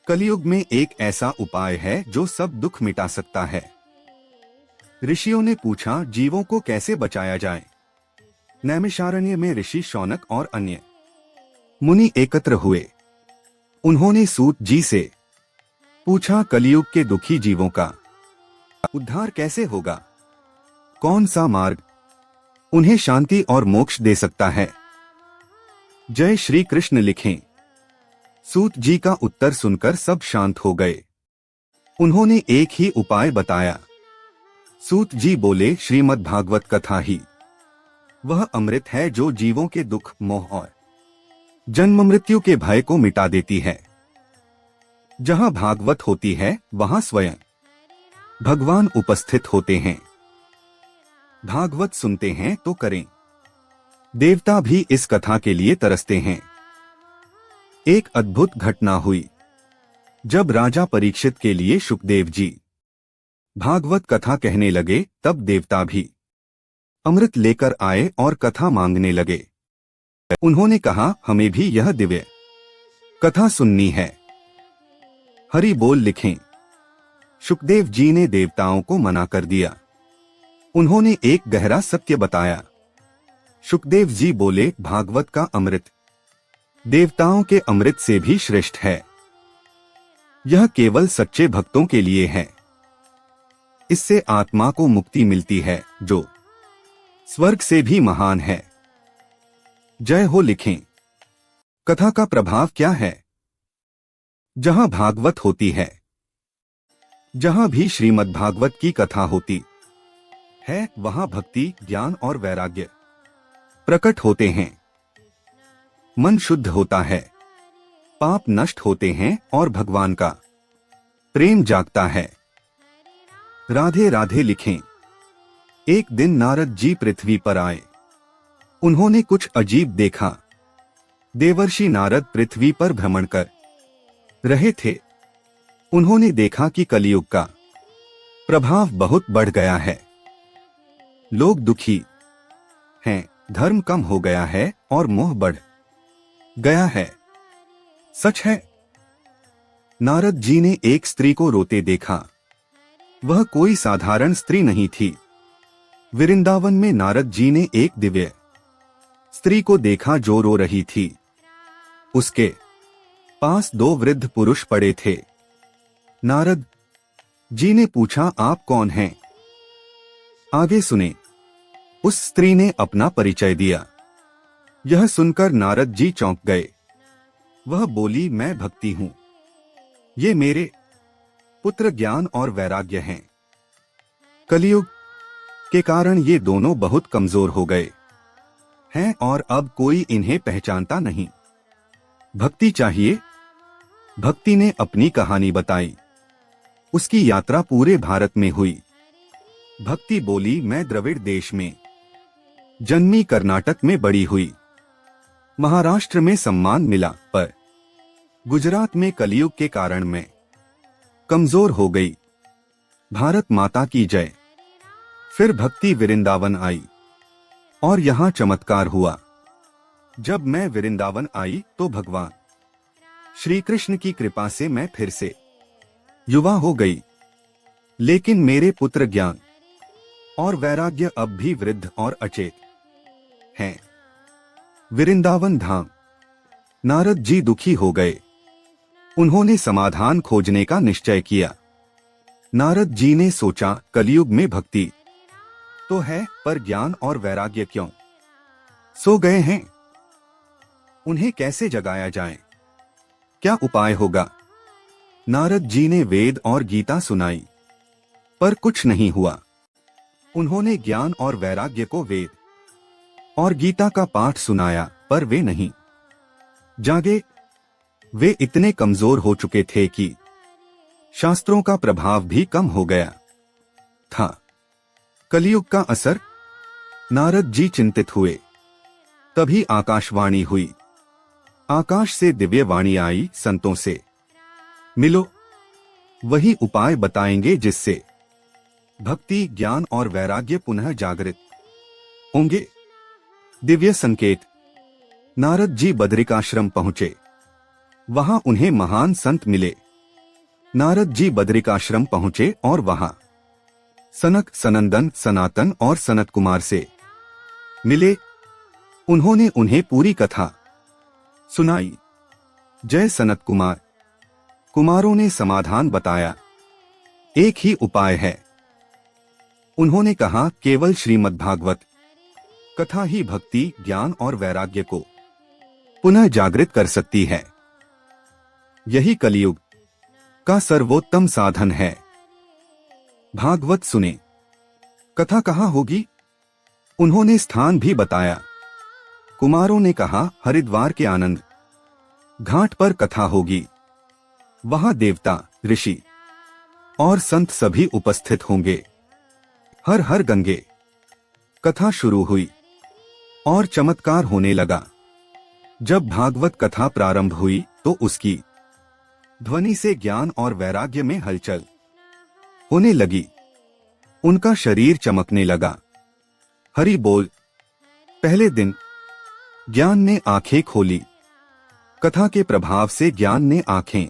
कलयुग में एक ऐसा उपाय है जो सब दुख मिटा सकता है। ऋषियों ने पूछा, जीवों को कैसे बचाया जाए। नैमिषारण्य में ऋषि शौनक और अन्य मुनि एकत्र हुए। उन्होंने सूत जी से पूछा, कलयुग के दुखी जीवों का उद्धार कैसे होगा? कौन सा मार्ग उन्हें शांति और मोक्ष दे सकता है? जय श्री कृष्ण लिखें। सूत जी का उत्तर सुनकर सब शांत हो गए। उन्होंने एक ही उपाय बताया। सूत जी बोले, श्रीमद् भागवत कथा ही वह अमृत है जो जीवों के दुख, मोह और जन्म मृत्यु के भय को मिटा देती है। जहां भागवत होती है वहां स्वयं भगवान उपस्थित होते हैं। भागवत सुनते हैं तो करें। देवता भी इस कथा के लिए तरसते हैं। एक अद्भुत घटना हुई। जब राजा परीक्षित के लिए शुकदेव जी भागवत कथा कहने लगे, तब देवता भी अमृत लेकर आए और कथा मांगने लगे। उन्होंने कहा, हमें भी यह दिव्य कथा सुननी है। हरि बोल लिखें। शुकदेव जी ने देवताओं को मना कर दिया। उन्होंने एक गहरा सत्य बताया। शुकदेव जी बोले, भागवत का अमृत देवताओं के अमृत से भी श्रेष्ठ है। यह केवल सच्चे भक्तों के लिए है। इससे आत्मा को मुक्ति मिलती है जो स्वर्ग से भी महान है। जय हो लिखें। कथा का प्रभाव क्या है? जहां भागवत होती है, जहां भी श्रीमद् भागवत की कथा होती है, वहां भक्ति, ज्ञान और वैराग्य प्रकट होते हैं। मन शुद्ध होता है, पाप नष्ट होते हैं और भगवान का प्रेम जागता है। राधे राधे लिखें। एक दिन नारद जी पृथ्वी पर आए। उन्होंने कुछ अजीब देखा। देवर्षि नारद पृथ्वी पर भ्रमण कर रहे थे। उन्होंने देखा कि कलयुग का प्रभाव बहुत बढ़ गया है। लोग दुखी हैं, धर्म कम हो गया है और मोह बढ़ गया है। सच है। नारद जी ने एक स्त्री को रोते देखा। वह कोई साधारण स्त्री नहीं थी। वृंदावन में नारद जी ने एक दिव्य स्त्री को देखा जो रो रही थी। उसके पास दो वृद्ध पुरुष पड़े थे। नारद जी ने पूछा, आप कौन हैं? आगे सुने। उस स्त्री ने अपना परिचय दिया। यह सुनकर नारद जी चौंक गए। वह बोली, मैं भक्ति हूं। ये मेरे पुत्र ज्ञान और वैराग्य हैं। कलयुग के कारण ये दोनों बहुत कमजोर हो गए हैं और अब कोई इन्हें पहचानता नहीं। भक्ति चाहिए। भक्ति ने अपनी कहानी बताई। उसकी यात्रा पूरे भारत में हुई। भक्ति बोली, मैं द्रविड़ देश में जन्मी, कर्नाटक में बड़ी हुई, महाराष्ट्र में सम्मान मिला, पर गुजरात में कलयुग के कारण मैं कमजोर हो गई। भारत माता की जय। फिर भक्ति वृंदावन आई और यहां चमत्कार हुआ। जब मैं वृंदावन आई तो भगवान श्री कृष्ण की कृपा से मैं फिर से युवा हो गई। लेकिन मेरे पुत्र ज्ञान और वैराग्य अब भी वृद्ध और अचेत हैं। वृंदावन धाम। नारद जी दुखी हो गए। उन्होंने समाधान खोजने का निश्चय किया। नारद जी ने सोचा, कलयुग में भक्ति तो है, पर ज्ञान और वैराग्य क्यों सो गए हैं? उन्हें कैसे जगाया जाए? क्या उपाय होगा? नारद जी ने वेद और गीता सुनाई, पर कुछ नहीं हुआ। उन्होंने ज्ञान और वैराग्य को वेद और गीता का पाठ सुनाया, पर वे नहीं जागे। वे इतने कमजोर हो चुके थे कि शास्त्रों का प्रभाव भी कम हो गया था। कलयुग का असर। नारद जी चिंतित हुए। तभी आकाशवाणी हुई। आकाश से दिव्य वाणी आई, संतों से मिलो, वही उपाय बताएंगे जिससे भक्ति, ज्ञान और वैराग्य पुनः जागृत होंगे। दिव्य संकेत। नारद जी बद्रिकाश्रम पहुंचे। वहां उन्हें महान संत मिले। नारद जी बद्रिकाश्रम पहुंचे और वहां सनक, सनंदन, सनातन और सनत कुमार से मिले। उन्होंने उन्हें पूरी कथा सुनाई। जय सनत कुमार। कुमारों ने समाधान बताया। एक ही उपाय है। उन्होंने कहा, केवल श्रीमद् भागवत कथा ही भक्ति, ज्ञान और वैराग्य को पुनः जागृत कर सकती है। यही कलियुग का सर्वोत्तम साधन है। भागवत सुने। कथा कहाँ होगी? उन्होंने स्थान भी बताया। कुमारों ने कहा, हरिद्वार के आनंद घाट पर कथा होगी। वहां देवता, ऋषि और संत सभी उपस्थित होंगे। हर हर गंगे। कथा शुरू हुई और चमत्कार होने लगा। जब भागवत कथा प्रारंभ हुई तो उसकी ध्वनि से ज्ञान और वैराग्य में हलचल होने लगी। उनका शरीर चमकने लगा। हरि बोल। पहले दिन ज्ञान ने आंखें खोली। कथा के प्रभाव से ज्ञान ने आंखें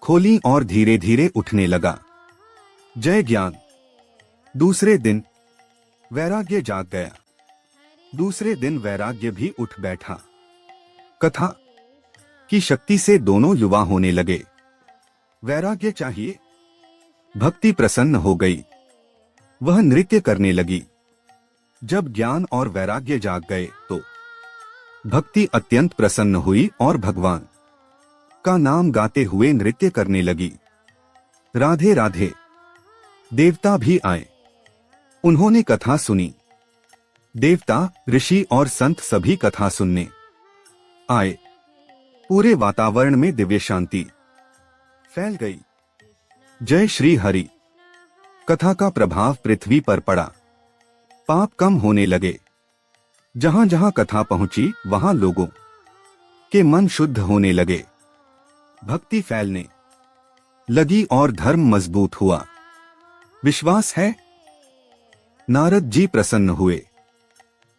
खोली और धीरे धीरे उठने लगा। जय ज्ञान। दूसरे दिन वैराग्य जाग गया। दूसरे दिन वैराग्य भी उठ बैठा। कथा की शक्ति से दोनों युवा होने लगे। वैराग्य चाहिए। भक्ति प्रसन्न हो गई। वह नृत्य करने लगी। जब ज्ञान और वैराग्य जाग गए तो भक्ति अत्यंत प्रसन्न हुई और भगवान का नाम गाते हुए नृत्य करने लगी। राधे राधे। देवता भी आए। उन्होंने कथा सुनी। देवता, ऋषि और संत सभी कथा सुनने आए। पूरे वातावरण में दिव्य शांति फैल गई। जय श्री हरि। कथा का प्रभाव पृथ्वी पर पड़ा। पाप कम होने लगे। जहां जहां कथा पहुंची वहां लोगों के मन शुद्ध होने लगे। भक्ति फैलने लगी और धर्म मजबूत हुआ। विश्वास है? नारद जी प्रसन्न हुए।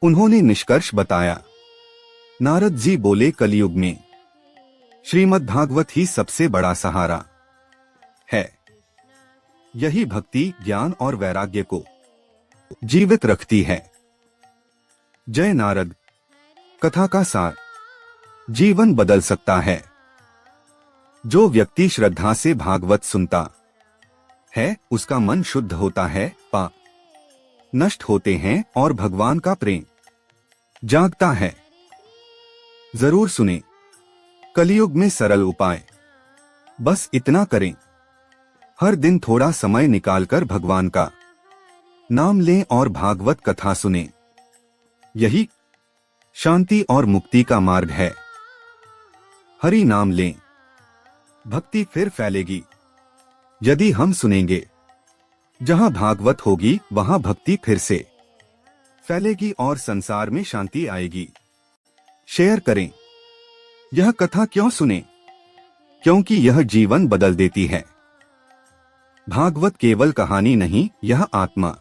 उन्होंने निष्कर्ष बताया। नारद जी बोले, कलियुग में श्रीमद् भागवत ही सबसे बड़ा सहारा है। यही भक्ति, ज्ञान और वैराग्य को जीवित रखती है। जय नारद। कथा का सार जीवन बदल सकता है। जो व्यक्ति श्रद्धा से भागवत सुनता है उसका मन शुद्ध होता है, पाप नष्ट होते हैं और भगवान का प्रेम जागता है। जरूर सुने। कलियुग में सरल उपाय। बस इतना करें, हर दिन थोड़ा समय निकालकर भगवान का नाम लें और भागवत कथा सुनें। यही शांति और मुक्ति का मार्ग है। हरि नाम लें, भक्ति फिर फैलेगी। यदि हम सुनेंगे, जहां भागवत होगी वहां भक्ति फिर से फैलेगी और संसार में शांति आएगी। शेयर करें। यह कथा क्यों सुने? क्योंकि यह जीवन बदल देती है। भागवत केवल कहानी नहीं, यह आत्मा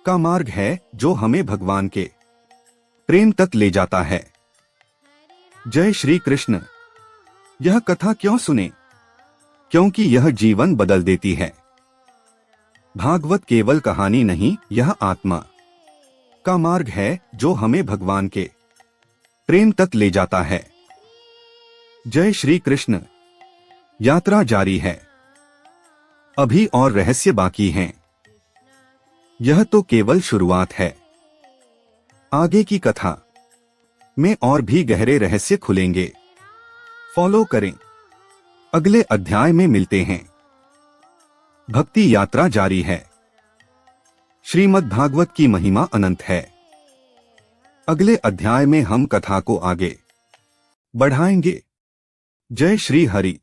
का मार्ग है जो हमें भगवान के प्रेम तक ले जाता है। जय श्री कृष्ण। यह कथा क्यों सुने? क्योंकि यह जीवन बदल देती है। भागवत केवल कहानी नहीं, यह आत्मा का मार्ग है जो हमें भगवान के प्रेम तक ले जाता है। जय श्री कृष्ण। यात्रा जारी है। अभी और रहस्य बाकी हैं। यह तो केवल शुरुआत है। आगे की कथा में और भी गहरे रहस्य खुलेंगे। फॉलो करें। अगले अध्याय में मिलते हैं। भक्ति यात्रा जारी है। श्रीमद् भागवत की महिमा अनंत है। अगले अध्याय में हम कथा को आगे बढ़ाएंगे। जय श्री हरि।